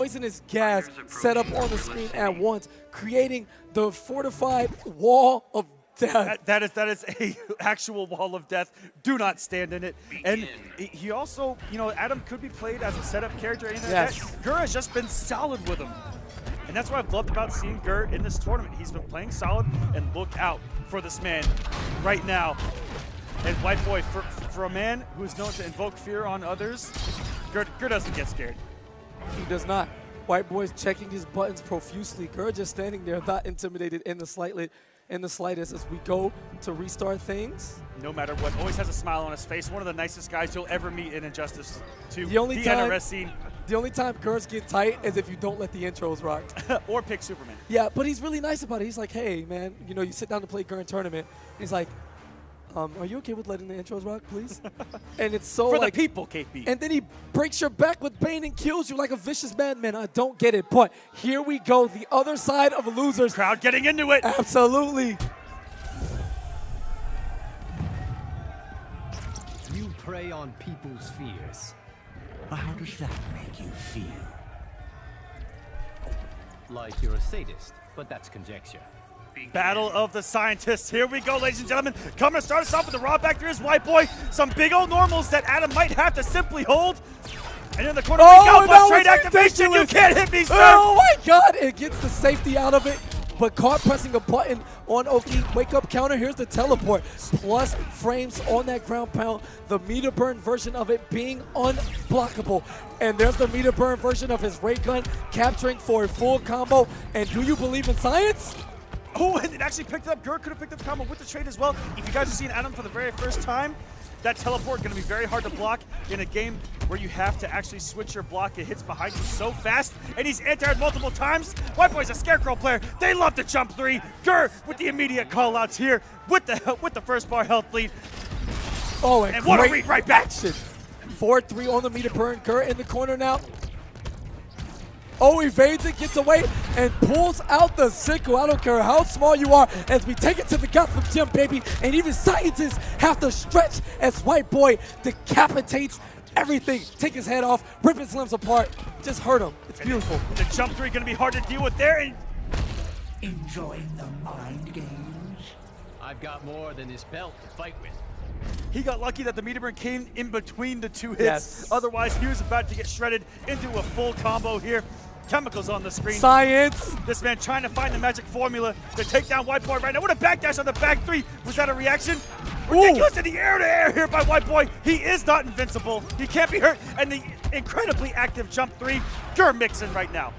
poisonous gas set up on the screen at once, creating the fortified wall of death. That is a actual wall of death. Do not stand in it. And he also, you know, Adam could be played as a setup character or anything like that. Gur has just been solid with him. And that's what I've loved about seeing Gur in this tournament. He's been playing solid, and look out for this man right now. And whiteBoi, for a man who's known to invoke fear on others, Gur doesn't get scared. He does not. whiteBoi's checking his buttons profusely. Gur just standing there, not intimidated in the slightest as we go to restart things. No matter what, always has a smile on his face. One of the nicest guys you'll ever meet in Injustice 2, the NRS scene. The only time Gurs get tight is if you don't let the intros rock. Or pick Superman. Yeah, but he's really nice about it. He's like, hey, man, you know, you sit down to play Gur in tournament. He's like, are you okay with letting the intros rock, please? And it's so for like, the people, KP. And then he breaks your back with Bane and kills you like a vicious madman. I don't get it, but here we go. The other side of losers. Crowd getting into it. Absolutely. You prey on people's fears. How does that make you feel? Like you're a sadist, but that's conjecture. Battle of the Scientists. Here we go, ladies and gentlemen. Coming to start us off with the raw back there is whiteBoi. Some big old normals that Adam might have to simply hold. And in the corner, we go for trade activation. You can't hit me, sir. Oh my God! It gets the safety out of it, but caught pressing a button on Oki. Wake up counter. Here's the teleport. Plus frames on that ground pound. The meter burn version of it being unblockable. And there's the meter burn version of his ray gun capturing for a full combo. And do you believe in science? Oh, and it actually picked it up. Gur could have picked up the combo with the trade as well. If you guys have seen Adam for the very first time, that teleport going to be very hard to block in a game where you have to actually switch your block. It hits behind you so fast, and he's anti-aired multiple times. whiteBoi's a Scarecrow player. They love the jump three. Gur with the immediate call-outs here with the first bar health lead. Oh, and what a read right back. 4-3 on the meter burn. Gur in the corner now. Oh, evades it, gets away, and pulls out the sickle. I don't care how small you are, as we take it to the Gotham Gym, baby. And even scientists have to stretch as whiteBoi decapitates everything. Take his head off, rip his limbs apart, just hurt him. It's beautiful. The jump three going to be hard to deal with there. And enjoying the mind games? I've got more than this belt to fight with. he got lucky that the meter burn came in between the two hits. Yes. Otherwise, he was about to get shredded into a full combo here. Chemicals on the screen. Science. This man trying to find the magic formula to take down whiteBoi right now. What a backdash on the back three. Was that a reaction? Ridiculous in the air here by whiteBoi. He is not invincible. He can't be hurt. And the incredibly active jump three. Gur mixing right now.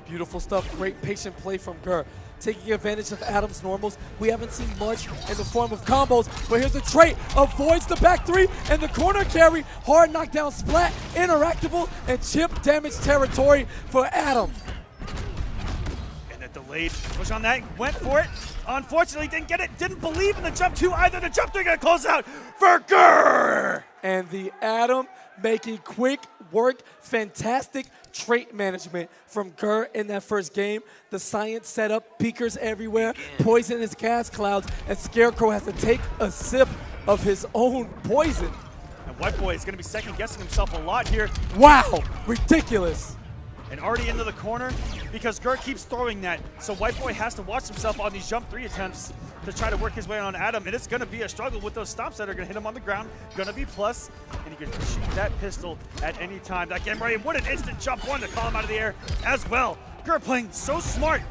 Beautiful stuff. Great patient play from Gur. Taking advantage of Adam's normals. We haven't seen much in the form of combos, but here's the trait. Avoids the back three and the corner carry. Hard knockdown splat, interactable, and chip damage territory for Adam. And the delayed push on that. Went for it. Unfortunately, didn't get it. Didn't believe in the jump two either. The jump three gonna close out for Gur. And the Adam making quick work. Fantastic trait management from Gur in that first game. The science setup, peekers everywhere, poisonous gas clouds, and Scarecrow has to take a sip of his own poison. And whiteBoi is going to be second guessing himself a lot here. Wow, ridiculous. And already into the corner because Gur keeps throwing that. So whiteBoi has to watch himself on these jump three attempts to try to work his way on Adam. And it's going to be a struggle with those stomps that are going to hit him on the ground. Going to be plus. And he can shoot that pistol at any time. That game ready. What an instant jump one to call him out of the air as well. Gur playing so smart.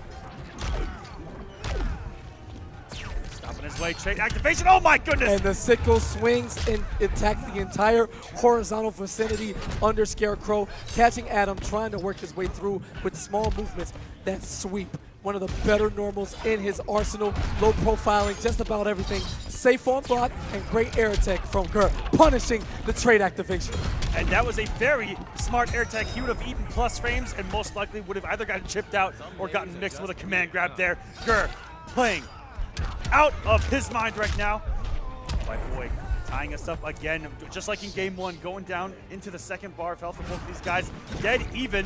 Stopping his way. Trade activation. Oh my goodness. And the sickle swings and attacks the entire horizontal vicinity under Scarecrow, catching Adam, trying to work his way through with small movements. That sweep, one of the better normals in his arsenal. Low profiling, just about everything. Safe on block and great air attack from Gur, punishing the trade activation. And that was a very smart air attack. He would have eaten plus frames and most likely would have either gotten chipped out or gotten mixed with a command grab there. Gur playing out of his mind right now. whiteBoi tying us up again, just like in game one, going down into the second bar of health for both of these guys. Dead even.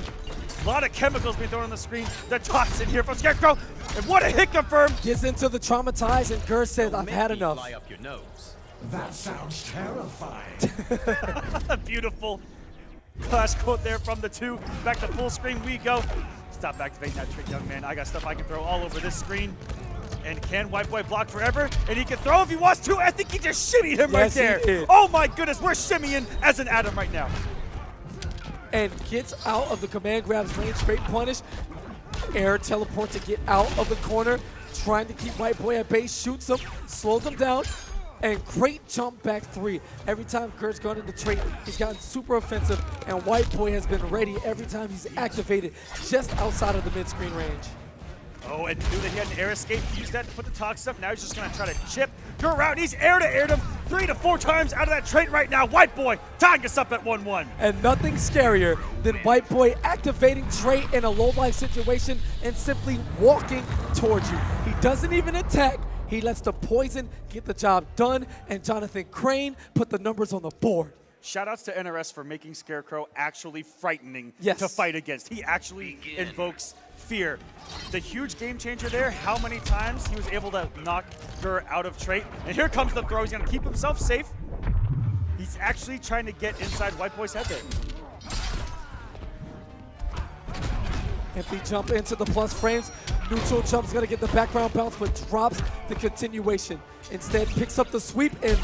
A lot of chemicals being thrown on the screen. The toxin here from Scarecrow. And what a hit confirmed. Gets into the traumatized, and Gur says, I've had enough. Fly up your nose. That sounds terrifying. Beautiful. Clash quote there from the two. Back to full screen we go. Stop activating that trick, young man. I got stuff I can throw all over this screen. And can whiteBoi block forever? And he can throw if he wants to. I think he just shimmied him right there. He did. Oh my goodness, we're shimmying as an Adam right now. And gets out of the command grab's range, straight punish. Air teleport to get out of the corner, trying to keep whiteBoi at base, shoots him, slows him down, and great jump back 3. Every time Kurt's gone into trait, he's gotten super offensive, and whiteBoi has been ready every time he's activated just outside of the mid-screen range. Oh, and knew that he had an air escape. Used that to put the tox up. Now he's just going to try to chip Gur out. He's air-to-aired him 3 to 4 times out of that trait right now. whiteBoi tying us up at 1-1. And nothing scarier than whiteBoi activating trait in a low-life situation and simply walking towards you. He doesn't even attack. He lets the poison get the job done, and Jonathan Crane put the numbers on the board. Shoutouts to NRS for making Scarecrow actually frightening Yes. to fight against. He actually invokes fear. The huge game changer there, how many times he was able to knock Gur out of trait. And here comes the throw. He's going to keep himself safe. He's actually trying to get inside whiteBoi's head there. Empty jump into the plus frames. Neutral jump's gonna get the background bounce, but drops the continuation. Instead, picks up the sweep, and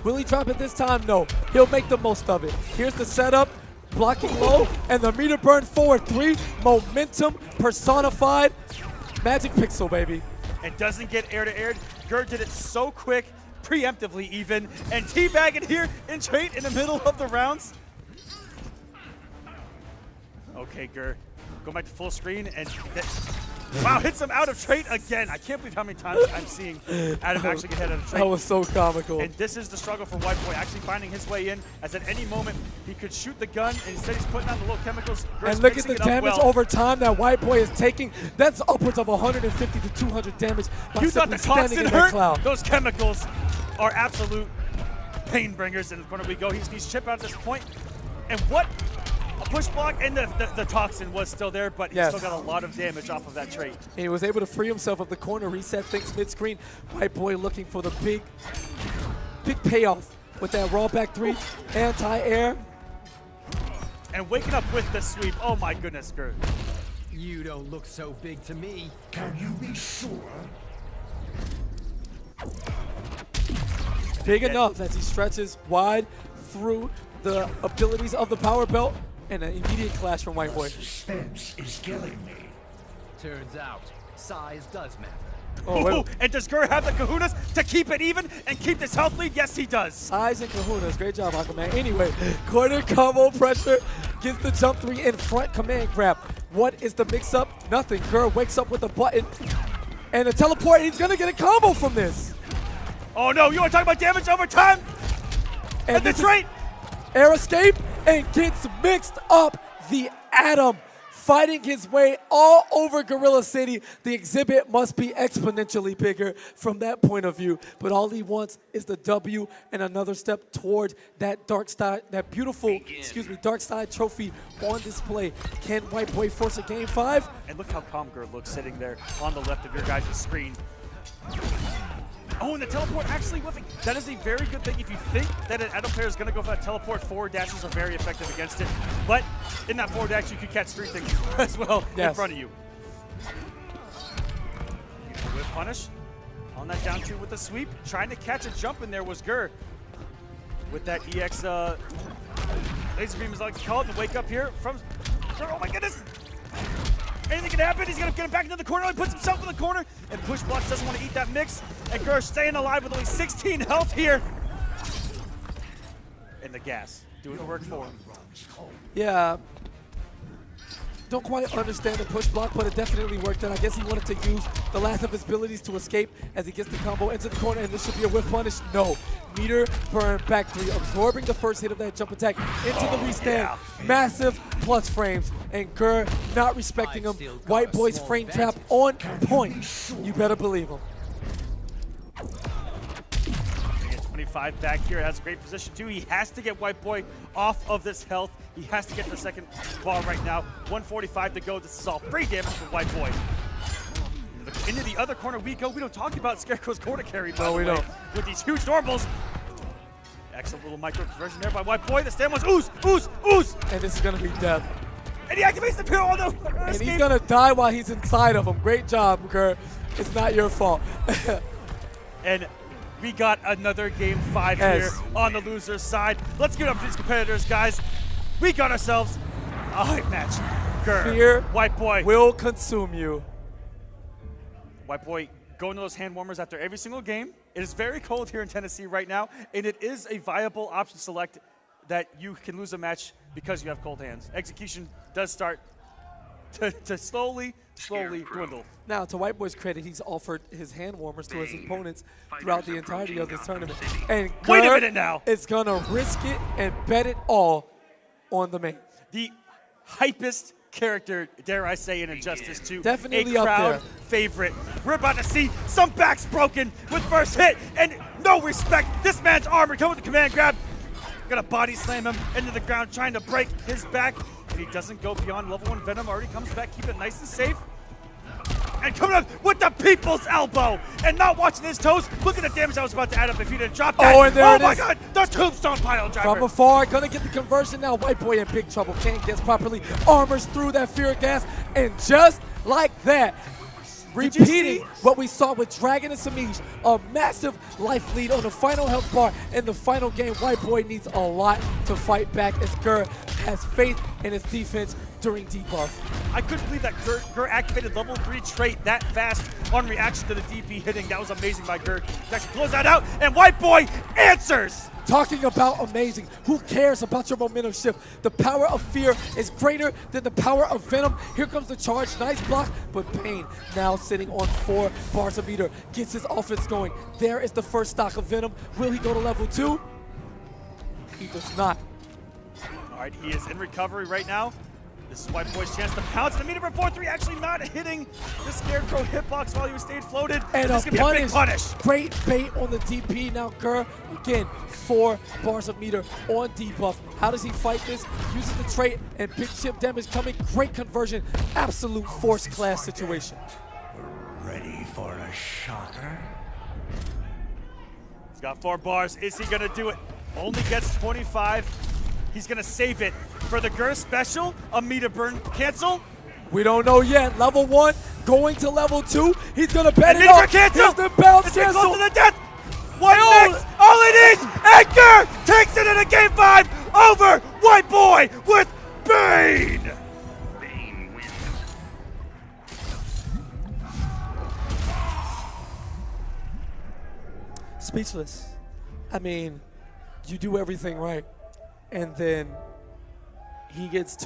will he drop it this time? No. He'll make the most of it. Here's the setup, blocking low, and the meter burn forward 3. Momentum personified. Magic Pixel, baby. And doesn't get air-to-air. Gur did it so quick, preemptively even, and teabagging here in trait in the middle of the rounds. Okay, Gur. Go back to full screen, and wow, hits him out of trait again. I can't believe how many times I'm seeing Adam actually get hit out of trait. That was so comical. And this is the struggle for whiteBoi, actually finding his way in, as at any moment he could shoot the gun, and instead he's putting on the low chemicals. Gur's And look at mixing the it up damage well. over time that whiteBoi is taking. That's upwards of 150 to 200 damage by You thought simply the standing toxin in that hurt? cloud. Those chemicals are absolute pain bringers. In the corner we go. He's chip out at this point. And what a push block, and the toxin was still there, but he Yes. still got a lot of damage off of that trait. And he was able to free himself of the corner, reset things mid-screen. whiteBoi looking for the big payoff with that raw back 3, anti-air. And waking up with the sweep. Oh my goodness, Gur. You don't look so big to me. Can you be sure? Big enough as he stretches wide through the abilities of the power belt, and an immediate clash from whiteBoi. Suspense is killing me. Turns out, size does matter. Oh, Ooh, wait. and does Gur have the kahunas to keep it even and keep this health lead? Yes, he does. Size and kahunas. Great job, Aquaman. Anyway, corner combo pressure gets the jump 3 in front command grab. What is the mix-up? Nothing. Gur wakes up with a button and a teleport. He's going to get a combo from this. Oh no, you want to talk about damage over time? And the this is trait. air escape and gets mixed up. The Atom fighting his way all over Gorilla City. The exhibit must be exponentially bigger from that point of view. But all he wants is the W and another step toward that dark side, that beautiful, dark side trophy on display. Can whiteBoi force a game 5? And look how calm Gur looks sitting there on the left of your guys' screen. Oh, and the teleport actually whiffing. That is a very good thing. If you think that an Adam player is going to go for that teleport, forward dashes are very effective against it. But in that forward dash, you could catch 3 things as well in front of you. Whip punish. On that down 2 with the sweep. Trying to catch a jump in there was Gur. With that EX laser beam, as I like to call it, and wake up here from Gur. Oh my goodness! Anything can happen. He's going to get him back into the corner. He puts himself in the corner. And Push Blocks doesn't want to eat that mix. And Gur staying alive with only 16 health here. And the gas. Doing the work for him. Yeah. Don't quite understand the push block, but it definitely worked. And I guess he wanted to use the last of his abilities to escape as he gets the combo into the corner. And this should be a whiff punish. No. Meter burn back 3, absorbing the first hit of that jump attack into the restand. Yeah. Massive plus frames. And Gur not respecting him. whiteBoi's frame trap on point. You better believe him. 25 back here, has a great position too. He has to get whiteBoi off of this health. He has to get the second bar right now. 145 to go. This is all free damage for whiteBoi. Into the other corner we go. We don't talk about Scarecrow's corner carry, by the way, we don't. with these huge normals. Excellent little micro conversion there by whiteBoi. The stand was ooze. And this is going to be death. And he activates the pyro on the And escape. he's going to die while he's inside of him. Great job, Kerr. It's not your fault. And we got another game 5 Yes. here on the loser's side. Let's get up to these competitors, guys. We got ourselves a hype match. Fear whiteBoi. will consume you. whiteBoi going to those hand warmers after every single game. It is very cold here in Tennessee right now, and it is a viable option to select that you can lose a match because you have cold hands. Execution does start to slowly dwindle. Now, to whiteBoi's credit, he's offered his hand warmers to his opponents throughout the entirety of this tournament. And Wait a Kerr minute now. is going to risk it and bet it all on the main. The hypest character, dare I say, in Injustice 2. Definitely a up crowd there. favorite. We're about to see some backs broken with first hit, and no respect. This man's armor coming with the command grab. Gonna body slam him into the ground, trying to break his back. And he doesn't go beyond level 1 Venom, already comes back, keep it nice and safe. And coming up with the people's elbow, and not watching his toes. Look at the damage I was about to add up if he didn't drop that. Oh, and there it my is. God, the tombstone pile driver. From afar, gonna get the conversion now. whiteBoi in big trouble, can't guess properly. Armors through that fear gas, and just like that, Did you repeating see? what we saw with Dragon and Samij, a massive life lead on the final health bar in the final game. whiteBoi needs a lot to fight back as Kerr has faith in his defense during debuff. I couldn't believe that Gur activated level 3 trait that fast on reaction to the DP hitting. That was amazing by Gur. He actually closed that out, and whiteBoi answers! Talking about amazing, who cares about your momentum shift? The power of fear is greater than the power of venom. Here comes the charge, nice block, but Pain now sitting on 4 bars a meter, gets his offense going. There is the first stock of venom. Will he go to level 2? He does not. All right, he is in recovery right now. This is whiteBoi's chance to pounce. And the meter for 4-3 actually not hitting the Scarecrow hitbox while he was stayed floated. And this a could be a big punish. punish. Great bait on the DP. Now Kerr, again, 4 bars of meter on debuff. How does he fight this? Uses the trait and big chip damage coming. Great conversion. Absolute force class situation. Ready for a shocker? He's got 4 bars. Is he gonna do it? Only gets 25. He's gonna save it for the Gur special. A meter burn cancel. We don't know yet. Level 1 going to level 2. He's gonna bet And it meter off. cancel. Here's the bounce It's getting close cancel. to the death. One mix. All it is. And Gur takes it in a game 5 over whiteBoi with Bane. Speechless. I mean, you do everything right, and then he gets 2